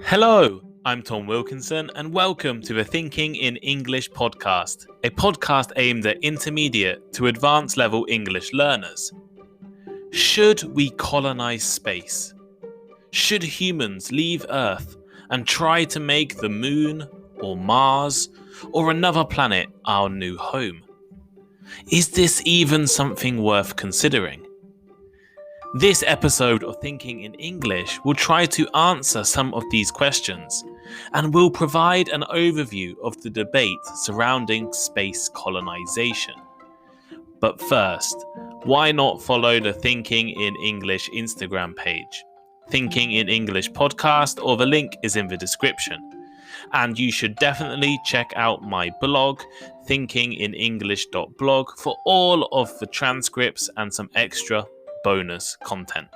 Hello, I'm Tom Wilkinson, and welcome to the Thinking in English podcast, a podcast aimed at intermediate to advanced level English learners. Should we colonize space? Should humans leave Earth and try to make the Moon, or Mars, or another planet our new home? Is this even something worth considering? This episode of Thinking in English will try to answer some of these questions and will provide an overview of the debate surrounding space colonization. But first, why not follow the Thinking in English Instagram page? Thinking in English podcast, or the link is in the description. And you should definitely check out my blog, thinkinginenglish.blog, for all of the transcripts and some extra bonus content.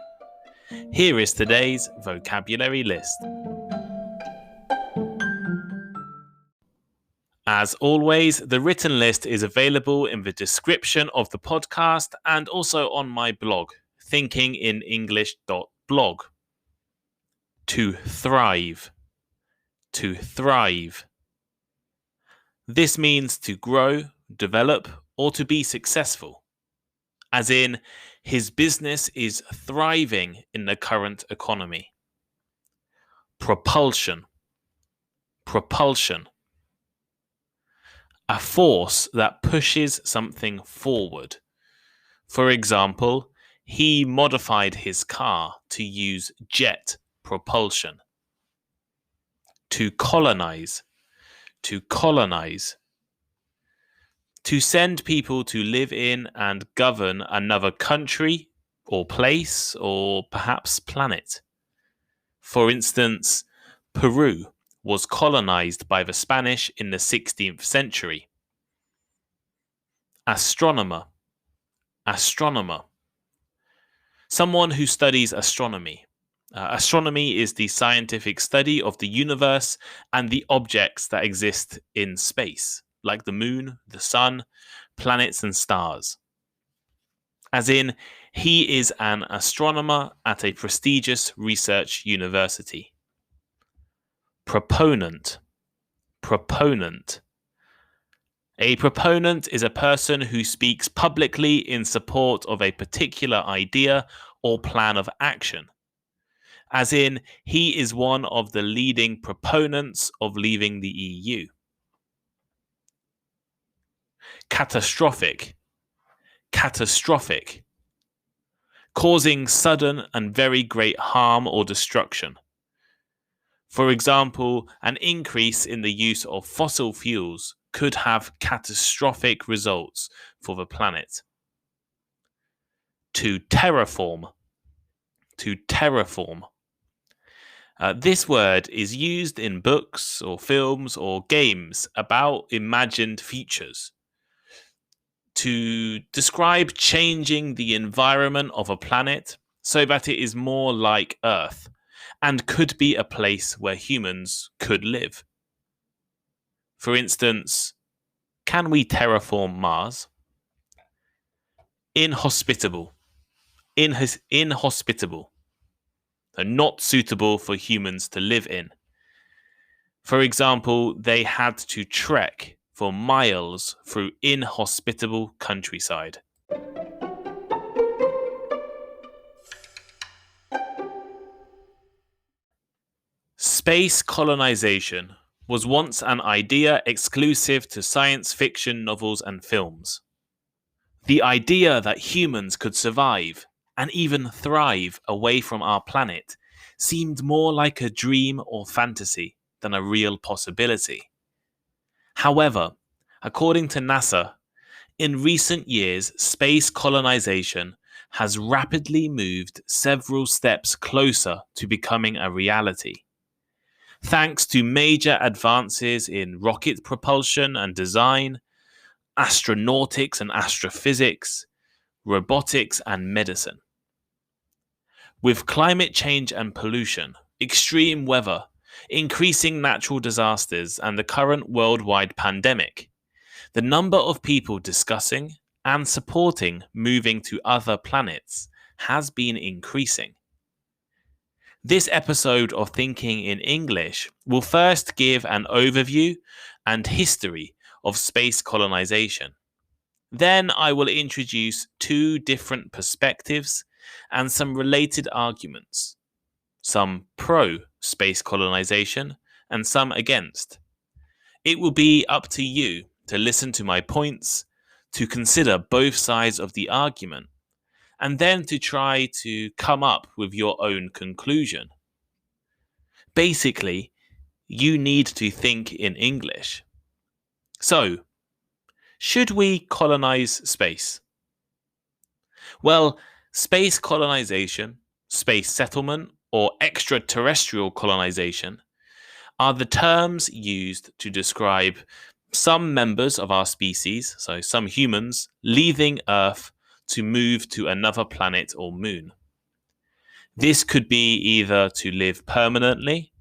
Here is today's vocabulary list. As always, the written list is available in the description of the podcast and also on my blog, thinkinginenglish.blog. To thrive. To thrive. This means to grow, develop, or to be successful. As in, his business is thriving in the current economy. Propulsion. Propulsion. A force that pushes something forward. For example, he modified his car to use jet propulsion. To colonize. To colonize. To send people to live in and govern another country or place or perhaps planet. For instance, Peru was colonized by the Spanish in the 16th century. Astronomer. Astronomer. Someone who studies astronomy. Astronomy is the scientific study of the universe and the objects that exist in space, like the moon, the sun, planets and stars. As in, he is an astronomer at a prestigious research university. Proponent. Proponent. A proponent is a person who speaks publicly in support of a particular idea or plan of action. As in, he is one of the leading proponents of leaving the EU. Catastrophic. Catastrophic. Causing sudden and very great harm or destruction. For example, an increase in the use of fossil fuels could have catastrophic results for the planet. To terraform. To terraform. This word is used in books or films or games about imagined futures to describe changing the environment of a planet so that it is more like Earth and could be a place where humans could live. For instance, can we terraform Mars? Inhospitable. Inhospitable. So not suitable for humans to live in. For example, they had to trek for miles through inhospitable countryside. Space colonization was once an idea exclusive to science fiction novels and films. The idea that humans could survive and even thrive away from our planet seemed more like a dream or fantasy than a real possibility. However, according to NASA, in recent years, space colonization has rapidly moved several steps closer to becoming a reality. Thanks to major advances in rocket propulsion and design, astronautics and astrophysics, robotics and medicine. With climate change and pollution, extreme weather, increasing natural disasters, and the current worldwide pandemic, the number of people discussing and supporting moving to other planets has been increasing. This episode of Thinking in English will first give an overview and history of space colonization. Then I will introduce two different perspectives and some related arguments, some pro space colonization and some against. It will be up to you to listen to my points, to consider both sides of the argument, and then to try to come up with your own conclusion. Basically, you need to think in English. So, should we colonize space? Well, space colonization, space settlement, or extraterrestrial colonization are the terms used to describe some members of our species, so some humans, leaving Earth to move to another planet or moon. This could be either to live permanently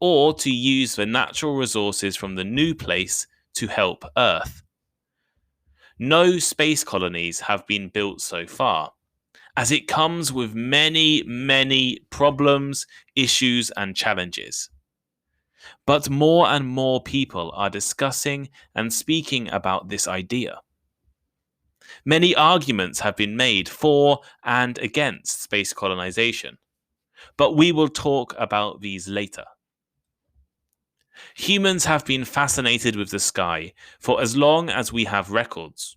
or to use the natural resources from the new place to help Earth. No space colonies have been built so far, as it comes with many problems, issues, and challenges. But more and more people are discussing and speaking about this idea. Many arguments have been made for and against space colonization, but we will talk about these later. Humans have been fascinated with the sky for as long as we have records.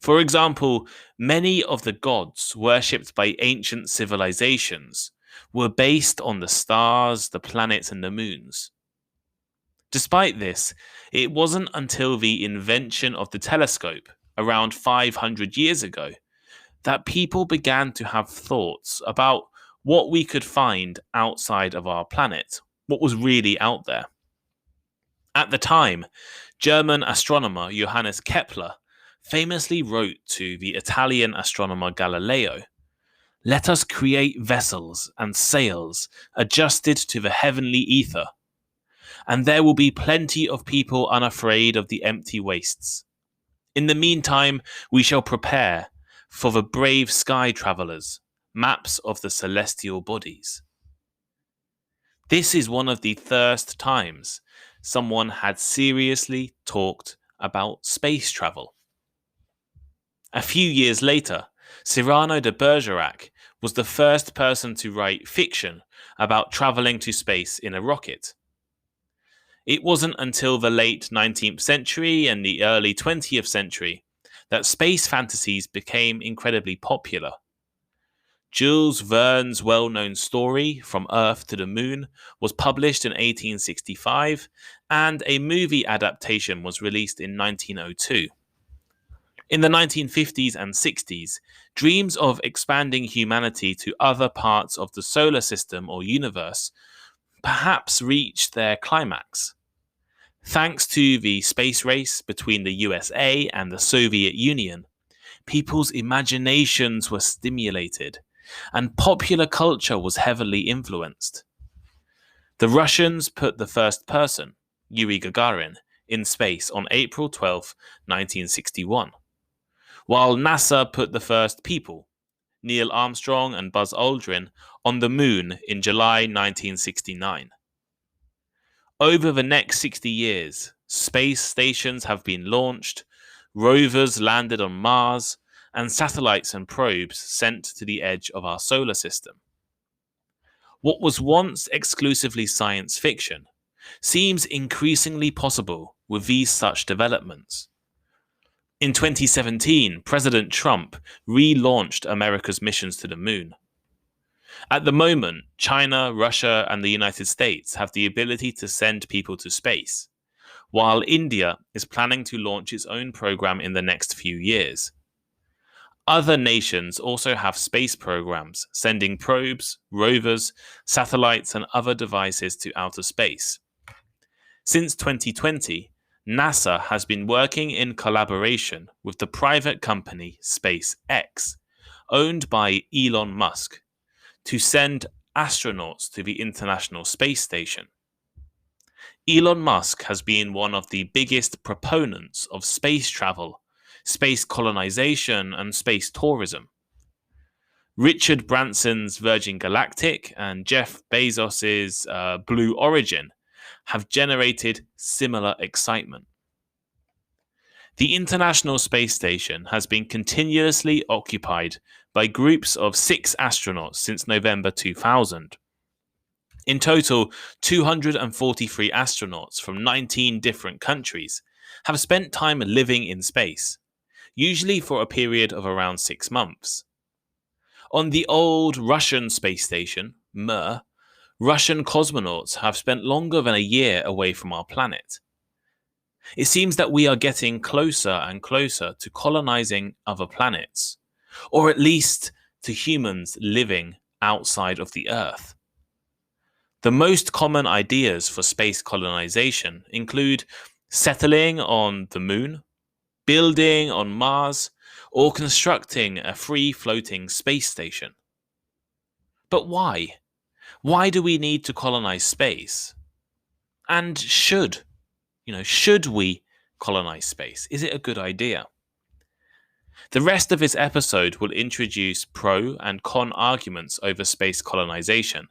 For example, many of the gods worshipped by ancient civilizations were based on the stars, the planets, and the moons. Despite this, it wasn't until the invention of the telescope, around 500 years ago, that people began to have thoughts about what we could find outside of our planet, what was really out there. At the time, German astronomer Johannes Kepler famously wrote to the Italian astronomer Galileo, "Let us create vessels and sails adjusted to the heavenly ether, and there will be plenty of people unafraid of the empty wastes. In the meantime, we shall prepare for the brave sky travelers, maps of the celestial bodies." This is one of the first times someone had seriously talked about space travel. A few years later, Cyrano de Bergerac was the first person to write fiction about traveling to space in a rocket. It wasn't until the late 19th century and the early 20th century that space fantasies became incredibly popular. Jules Verne's well-known story, From Earth to the Moon, was published in 1865, and a movie adaptation was released in 1902. In the 1950s and 60s, dreams of expanding humanity to other parts of the solar system or universe perhaps reached their climax. Thanks to the space race between the USA and the Soviet Union, people's imaginations were stimulated, and popular culture was heavily influenced. The Russians put the first person, Yuri Gagarin, in space on April 12, 1961, while NASA put the first people, Neil Armstrong and Buzz Aldrin, on the moon in July 1969. Over the next 60 years, space stations have been launched, rovers landed on Mars, and satellites and probes sent to the edge of our solar system. What was once exclusively science fiction seems increasingly possible with these such developments. In 2017, President Trump relaunched America's missions to the moon. At the moment, China, Russia, and the United States have the ability to send people to space, while India is planning to launch its own program in the next few years. Other nations also have space programs, sending probes, rovers, satellites, and other devices to outer space. Since 2020, NASA has been working in collaboration with the private company SpaceX, owned by Elon Musk, to send astronauts to the International Space Station. Elon Musk has been one of the biggest proponents of space travel, space colonization, and space tourism. Richard Branson's Virgin Galactic and Jeff Bezos's Blue Origin have generated similar excitement. The International Space Station has been continuously occupied by groups of 6 astronauts since November 2000. In total, 243 astronauts from 19 different countries have spent time living in space, usually for a period of around 6 months. On the old Russian space station, Mir, Russian cosmonauts have spent longer than a year away from our planet. It seems that we are getting closer and closer to colonizing other planets, or at least to humans living outside of the Earth. The most common ideas for space colonization include settling on the moon, building on Mars, or constructing a free-floating space station. But why? Why do we need to colonize space? And should we colonize space? Is it a good idea? The rest of this episode will introduce pro and con arguments over space colonization.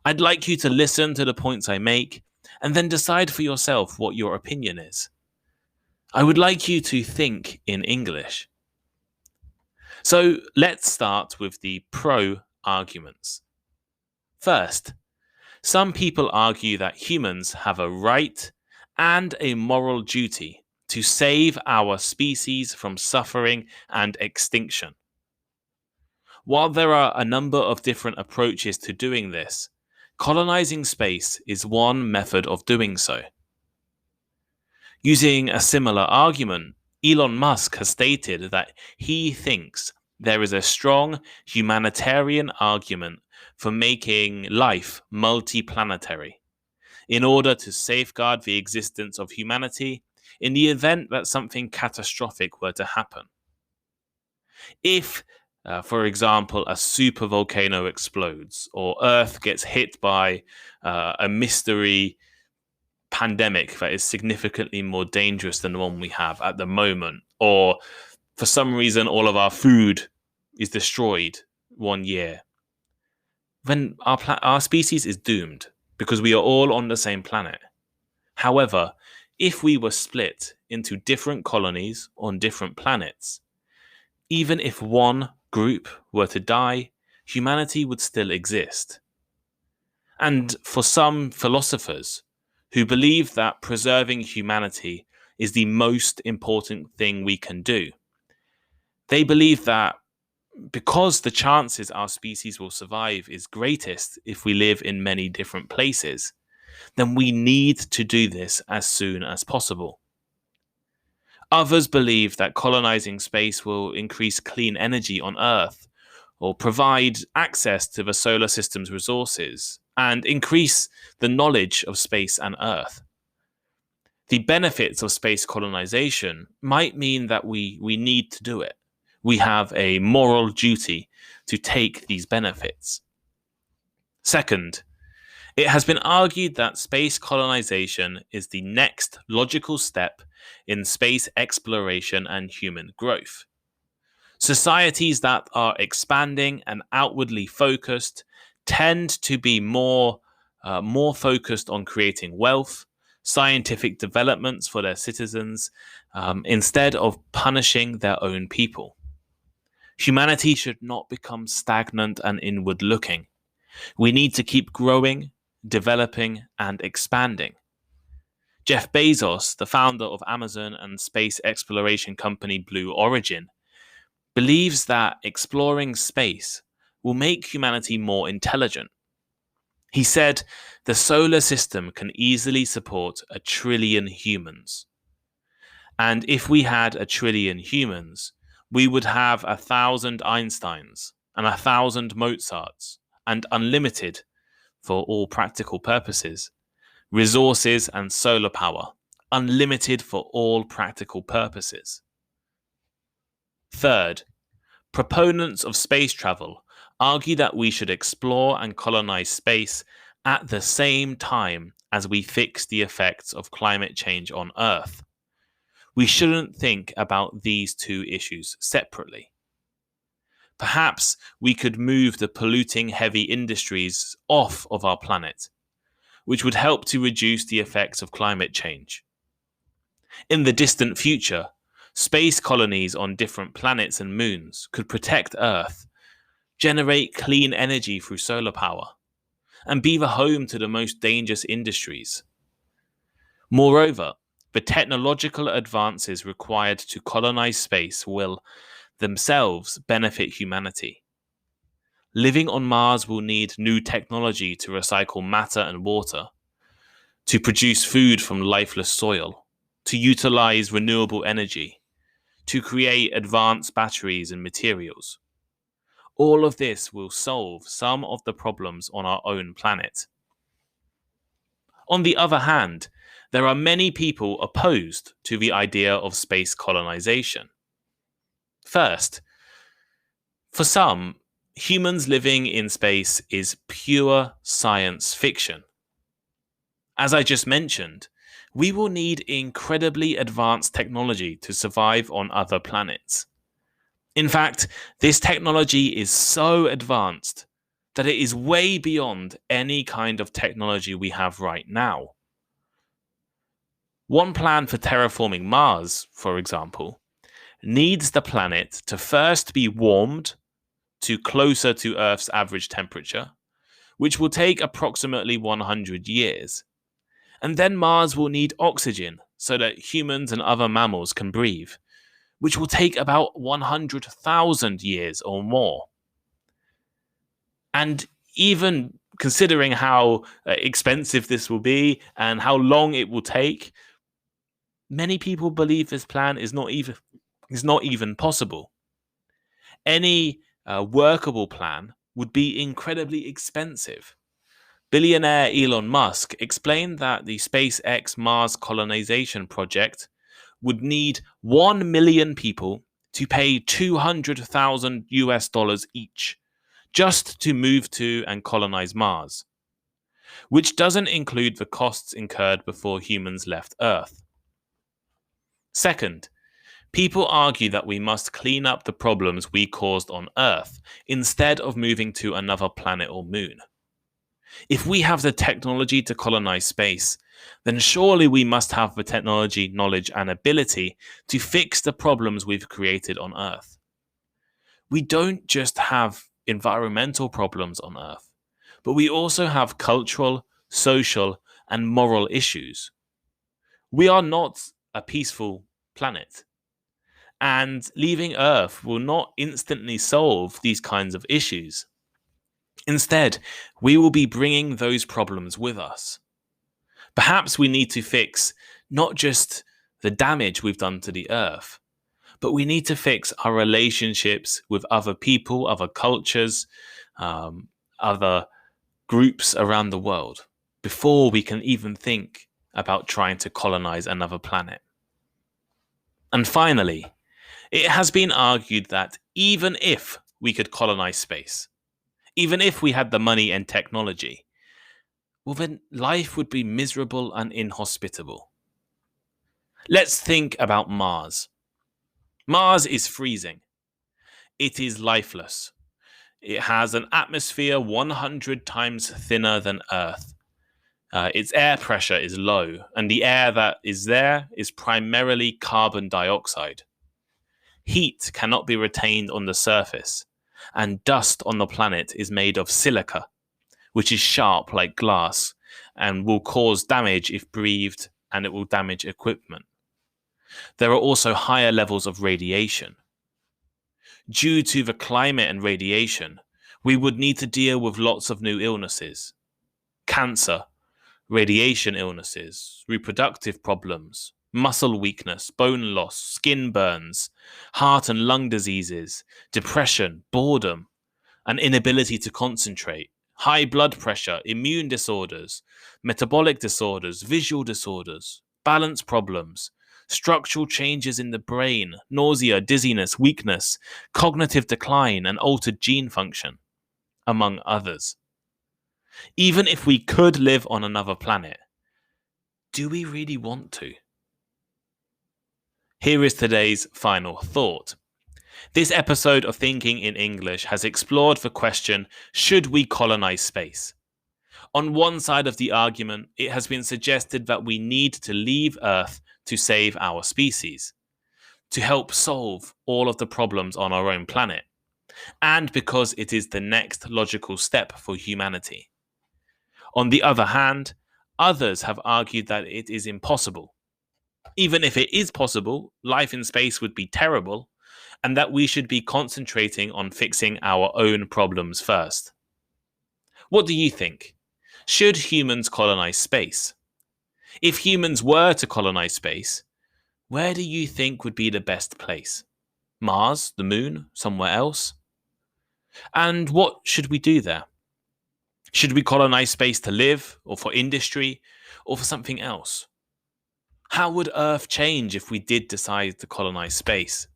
I'd like you to listen to the points I make and then decide for yourself what your opinion is. I would like you to think in English. So let's start with the pro arguments. First, some people argue that humans have a right and a moral duty to save our species from suffering and extinction. While there are a number of different approaches to doing this, colonizing space is one method of doing so. Using a similar argument, Elon Musk has stated that he thinks there is a strong humanitarian argument for making life multiplanetary in order to safeguard the existence of humanity in the event that something catastrophic were to happen. If, for example, a supervolcano explodes or Earth gets hit by a mystery pandemic that is significantly more dangerous than the one we have at the moment, or for some reason all of our food is destroyed one year, then our species is doomed because we are all on the same planet. However, if we were split into different colonies on different planets, even if one group were to die, humanity would still exist. And for some philosophers who believe that preserving humanity is the most important thing we can do, they believe that because the chances our species will survive is greatest if we live in many different places, then we need to do this as soon as possible. Others believe that colonizing space will increase clean energy on Earth, or provide access to the solar system's resources, and increase the knowledge of space and Earth. The benefits of space colonization might mean that we need to do it. We have a moral duty to take these benefits. Second, it has been argued that space colonization is the next logical step in space exploration and human growth. Societies that are expanding and outwardly focused tend to be more focused on creating wealth, scientific developments for their citizens, instead of punishing their own people. Humanity should not become stagnant and inward-looking. We need to keep growing, developing, and expanding. Jeff Bezos, the founder of Amazon and space exploration company Blue Origin, believes that exploring space will make humanity more intelligent. He said the solar system can easily support 1 trillion humans. And if we had 1 trillion humans, we would have 1,000 Einsteins and 1,000 Mozarts and unlimited, for all practical purposes, resources and solar power, unlimited for all practical purposes. Third, proponents of space travel argue that we should explore and colonize space at the same time as we fix the effects of climate change on Earth. We shouldn't think about these two issues separately. Perhaps we could move the polluting heavy industries off of our planet, which would help to reduce the effects of climate change. In the distant future, space colonies on different planets and moons could protect Earth, generate clean energy through solar power, and be the home to the most dangerous industries. Moreover, the technological advances required to colonize space will themselves benefit humanity. Living on Mars will need new technology to recycle matter and water, to produce food from lifeless soil, to utilize renewable energy, to create advanced batteries and materials. All of this will solve some of the problems on our own planet. On the other hand, there are many people opposed to the idea of space colonization. First, for some, humans living in space is pure science fiction. As I just mentioned, we will need incredibly advanced technology to survive on other planets. In fact, this technology is so advanced that it is way beyond any kind of technology we have right now. One plan for terraforming Mars, for example, needs the planet to first be warmed to closer to Earth's average temperature, which will take approximately 100 years. And then Mars will need oxygen so that humans and other mammals can breathe, which will take about 100,000 years or more. And even considering how expensive this will be and how long it will take, many people believe this plan is not even possible. Any workable plan would be incredibly expensive. Billionaire Elon Musk explained that the SpaceX Mars colonization project would need 1 million people to pay $200,000 each just to move to and colonize Mars, which doesn't include the costs incurred before humans left Earth. Second, people argue that we must clean up the problems we caused on Earth instead of moving to another planet or moon. If we have the technology to colonize space, then surely we must have the technology, knowledge, and ability to fix the problems we've created on Earth. We don't just have environmental problems on Earth, but we also have cultural, social, and moral issues. We are not a peaceful planet, and leaving Earth will not instantly solve these kinds of issues. Instead, we will be bringing those problems with us. Perhaps we need to fix not just the damage we've done to the Earth, but we need to fix our relationships with other people, other cultures, other groups around the world before we can even think about trying to colonize another planet. And finally, it has been argued that even if we could colonize space, even if we had the money and technology, well, then life would be miserable and inhospitable. Let's think about Mars. Mars is freezing. It is lifeless. It has an atmosphere 100 times thinner than Earth. Its air pressure is low, and the air that is there is primarily carbon dioxide. Heat cannot be retained on the surface, and dust on the planet is made of silica, which is sharp like glass and will cause damage if breathed, and it will damage equipment. There are also higher levels of radiation. Due to the climate and radiation, we would need to deal with lots of new illnesses. Cancer, radiation illnesses, reproductive problems, muscle weakness, bone loss, skin burns, heart and lung diseases, depression, boredom, an inability to concentrate, high blood pressure, immune disorders, metabolic disorders, visual disorders, balance problems, structural changes in the brain, nausea, dizziness, weakness, cognitive decline, and altered gene function, among others. Even if we could live on another planet, do we really want to? Here is today's final thought. This episode of Thinking in English has explored the question, should we colonize space? On one side of the argument, it has been suggested that we need to leave Earth to save our species, to help solve all of the problems on our own planet, and because it is the next logical step for humanity. On the other hand, others have argued that it is impossible. Even if it is possible, life in space would be terrible, and that we should be concentrating on fixing our own problems first. What do you think? Should humans colonize space? If humans were to colonize space, where do you think would be the best place? Mars, the moon, somewhere else? And what should we do there? Should we colonize space to live, or for industry, or for something else? How would Earth change if we did decide to colonize space?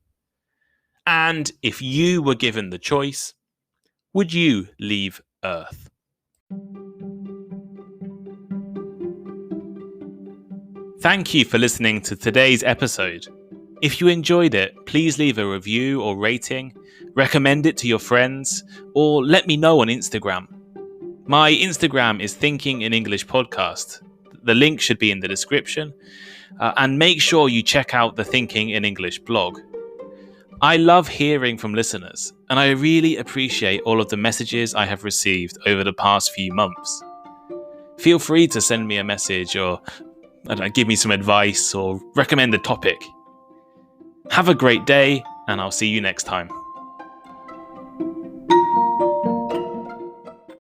And if you were given the choice, would you leave Earth? Thank you for listening to today's episode. If you enjoyed it, please leave a review or rating, recommend it to your friends, or let me know on Instagram. My Instagram is thinkinginenglishpod. The link should be in the description. And make sure you check out the Thinking in English blog. I love hearing from listeners, and I really appreciate all of the messages I have received over the past few months. Feel free to send me a message or give me some advice or recommend a topic. Have a great day, and I'll see you next time.